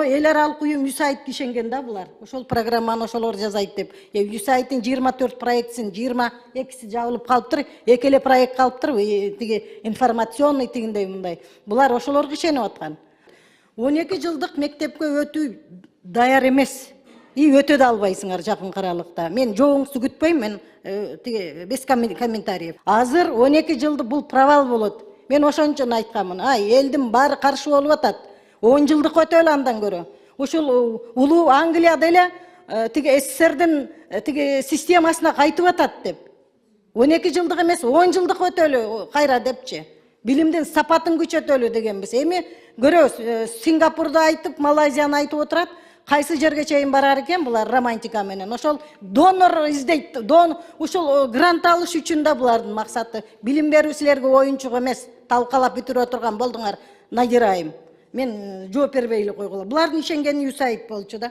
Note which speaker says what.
Speaker 1: эл аралык уюм USAID ишенген да булар. Ошол программаны ошолор жасайт деп. USAID-тин 24 проектсин 22си жабылып калыптыр. Эки эле проект калыптыр. Тиги информационный тигиндей мындай. Булар ошолорго ишенип аткан. 12 жылдык мектепке өтүү даяр эмес. Өтө да албайсыңар жакын аралыкта. Мен жоңуңузду күтпөйм, мен без комментариев. Азыр 12 жылды бул провал болот. Мен ошон үчүн айтканмын. Элдин баары каршы болуп атат. 10 жылдык өтөлү андан көрө. Ушул улуу Англияда эле тиги СССРдин тиги системасына кайтып атат деп. 12 жылдык эмес, 10 жылдык өтөлү кайра депчи. Билимдин сапатын күчөтөлү дегенбиз. Эми көрөбүз, Сингапурду айтып, Малайзияны айтып отурат. Кайсы жерге чейин барар экен булар романтика менен. Ошол донор издейт, ушул грант алыш үчүн да булардын максаты. Билим берүү силерге оюнчук эмес, талкалап бүтүрө турган болдуңар, Надир айым. Мен жооп бербей эле койгула. Булардын ишенгени USAID болчу да.